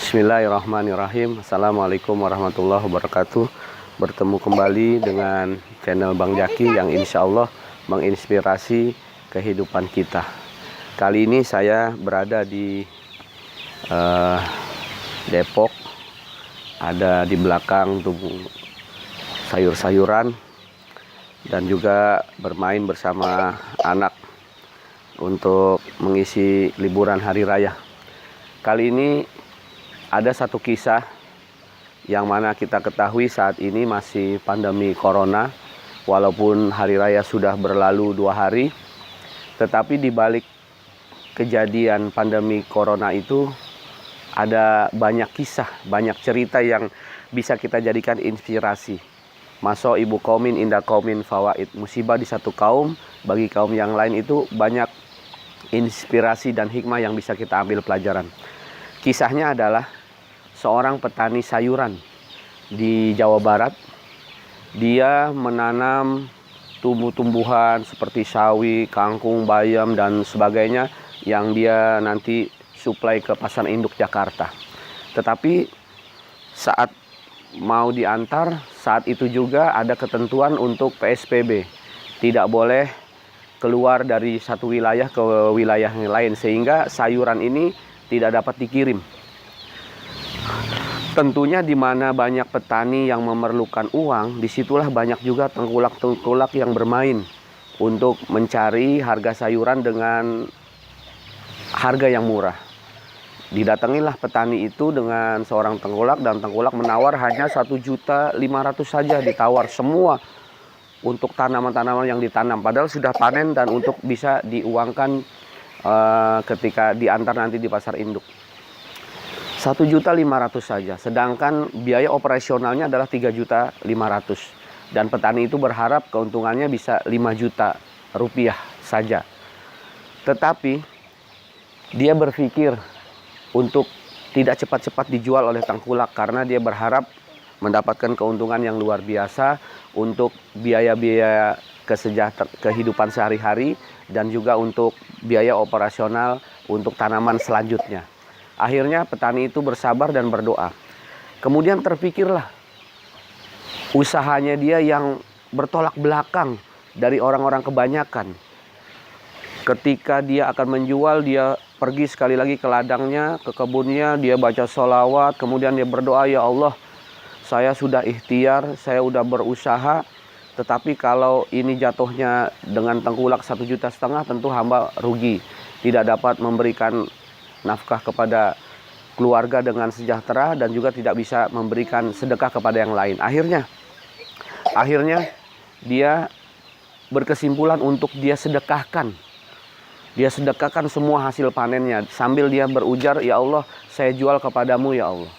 Bismillahirrahmanirrahim. Assalamualaikum warahmatullahi wabarakatuh. Bertemu kembali dengan channel Bang Jaki yang insya Allah menginspirasi kehidupan kita. Kali ini saya berada di Depok. Ada di belakang tuh sayur-sayuran dan juga bermain bersama anak untuk mengisi liburan hari raya. Kali ini ada satu kisah yang mana kita ketahui saat ini masih pandemi corona. Walaupun hari raya sudah berlalu 2 hari, tetapi di balik kejadian pandemi corona itu ada banyak kisah, banyak cerita yang bisa kita jadikan inspirasi. Maso ibu kaumin indah kaumin fawaid, musibah di satu kaum bagi kaum yang lain itu banyak inspirasi dan hikmah yang bisa kita ambil pelajaran. Kisahnya adalah seorang petani sayuran di Jawa Barat. Dia menanam tumbuh-tumbuhan seperti sawi, kangkung, bayam, dan sebagainya yang dia nanti suplai ke pasar induk Jakarta. Tetapi saat mau diantar, saat itu juga ada ketentuan untuk PSBB. Tidak boleh keluar dari satu wilayah ke wilayah yang lain, sehingga sayuran ini tidak dapat dikirim. Tentunya di mana banyak petani yang memerlukan uang, disitulah banyak juga tengkulak-tengkulak yang bermain untuk mencari harga sayuran dengan harga yang murah. Didatangilah petani itu dengan seorang tengkulak, dan tengkulak menawar hanya 1.500.000 saja, ditawar semua untuk tanaman-tanaman yang ditanam. Padahal sudah panen dan untuk bisa diuangkan ketika diantar nanti di pasar induk. 1.500.000 saja, sedangkan biaya operasionalnya adalah 3.500.000, dan petani itu berharap keuntungannya bisa 5 juta rupiah saja. Tetapi dia berpikir untuk tidak cepat-cepat dijual oleh tengkulak karena dia berharap mendapatkan keuntungan yang luar biasa untuk biaya-biaya kehidupan sehari-hari dan juga untuk biaya operasional untuk tanaman selanjutnya. Akhirnya petani itu bersabar dan berdoa. Kemudian terpikirlah usahanya dia yang bertolak belakang dari orang-orang kebanyakan. Ketika dia akan menjual, dia pergi sekali lagi ke ladangnya, ke kebunnya, dia baca sholawat, kemudian dia berdoa, ya Allah, saya sudah ikhtiar, saya sudah berusaha, tetapi kalau ini jatuhnya dengan tengkulak 1,5 juta, tentu hamba rugi, tidak dapat memberikan nafkah kepada keluarga dengan sejahtera dan juga tidak bisa memberikan sedekah kepada yang lain. Akhirnya dia berkesimpulan untuk dia sedekahkan. Dia sedekahkan semua hasil panennya sambil dia berujar, ya Allah, saya jual kepadamu ya Allah.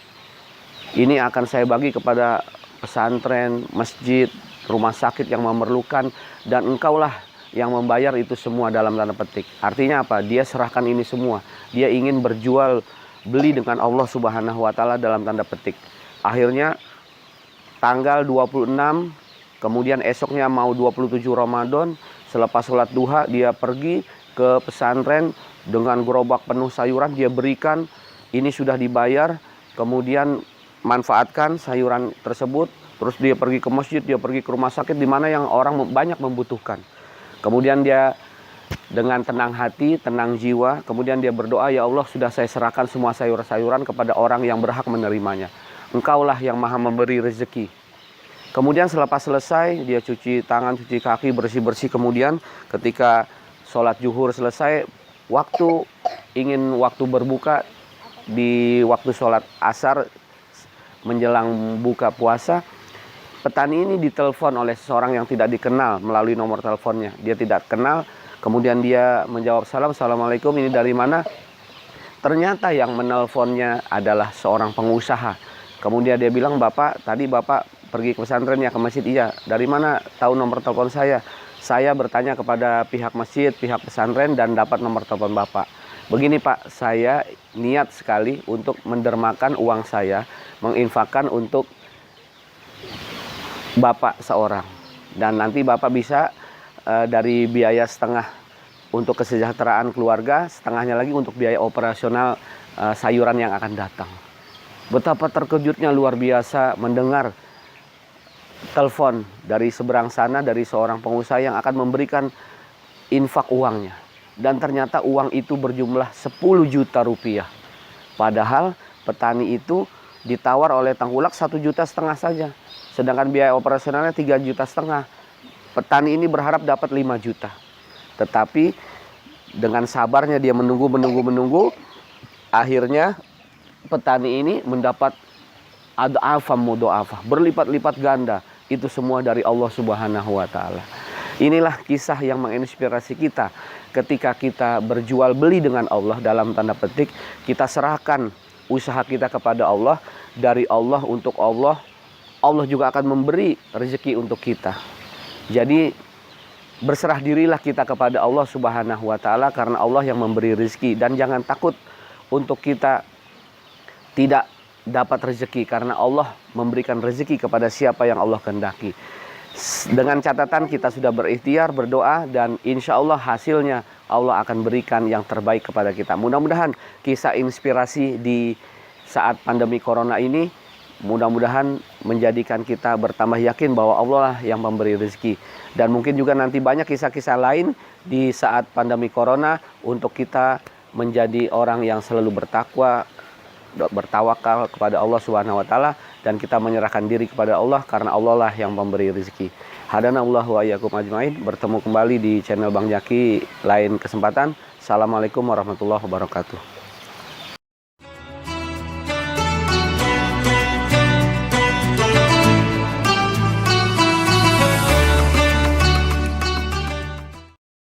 Ini akan saya bagi kepada pesantren, masjid, rumah sakit yang memerlukan, dan engkaulah yang membayar itu semua dalam tanda petik. Artinya apa? Dia serahkan ini semua. Dia ingin berjual beli dengan Allah Subhanahu wa taala dalam tanda petik. Akhirnya tanggal 26, kemudian esoknya mau 27 Ramadan, selepas sholat duha dia pergi ke pesantren dengan gerobak penuh sayuran, dia berikan, ini sudah dibayar, kemudian manfaatkan sayuran tersebut, terus dia pergi ke masjid, dia pergi ke rumah sakit di mana yang orang banyak membutuhkan. Kemudian dia dengan tenang hati, tenang jiwa, kemudian dia berdoa, ya Allah, sudah saya serahkan semua sayur-sayuran kepada orang yang berhak menerimanya. Engkaulah yang maha memberi rezeki. Kemudian selepas selesai, dia cuci tangan, cuci kaki, bersih-bersih. Kemudian ketika sholat zuhur selesai, ingin waktu berbuka, di waktu sholat asar menjelang buka puasa, petani ini ditelepon oleh seseorang yang tidak dikenal melalui nomor teleponnya. Dia tidak kenal, kemudian dia menjawab salam, assalamualaikum, ini dari mana? Ternyata yang menelponnya adalah seorang pengusaha. Kemudian dia bilang, Bapak, tadi Bapak pergi ke pesantren ya, ke masjid? Iya. Dari mana tahu nomor telepon saya? Saya bertanya kepada pihak masjid, pihak pesantren, dan dapat nomor telepon Bapak. Begini Pak, saya niat sekali untuk mendermakan uang saya, menginfakkan untuk Bapak seorang. Dan nanti Bapak bisa dari biaya setengah untuk kesejahteraan keluarga, setengahnya lagi untuk biaya operasional sayuran yang akan datang. Betapa terkejutnya luar biasa mendengar telepon dari seberang sana dari seorang pengusaha yang akan memberikan infak uangnya. Dan ternyata uang itu berjumlah 10 juta rupiah. Padahal petani itu ditawar oleh Tengkulak 1,5 juta saja. Sedangkan biaya operasionalnya 3,5 juta. Petani ini berharap dapat 5 juta. Tetapi dengan sabarnya dia menunggu. Akhirnya petani ini mendapat ad'afam mudha'afah, berlipat-lipat ganda. Itu semua dari Allah Subhanahu wa taala. Inilah kisah yang menginspirasi kita ketika kita berjual beli dengan Allah, dalam tanda petik kita serahkan usaha kita kepada Allah, dari Allah untuk Allah. Allah juga akan memberi rezeki untuk kita. Jadi berserah dirilah kita kepada Allah Subhanahu wa taala, karena Allah yang memberi rezeki. Dan jangan takut untuk kita tidak dapat rezeki, karena Allah memberikan rezeki kepada siapa yang Allah kehendaki. Dengan catatan kita sudah berikhtiar, berdoa, dan insya Allah hasilnya Allah akan berikan yang terbaik kepada kita. Mudah-mudahan kisah inspirasi di saat pandemi corona ini mudah-mudahan menjadikan kita bertambah yakin bahwa Allah lah yang memberi rezeki. Dan mungkin juga nanti banyak kisah-kisah lain di saat pandemi corona untuk kita menjadi orang yang selalu bertakwa, bertawakal kepada Allah Subhanahu wa taala, dan kita menyerahkan diri kepada Allah karena Allah lah yang memberi rezeki. Hadanallahu wa iyyakum ajmain. Bertemu kembali di channel Bang Jaki lain kesempatan. Assalamualaikum warahmatullahi wabarakatuh.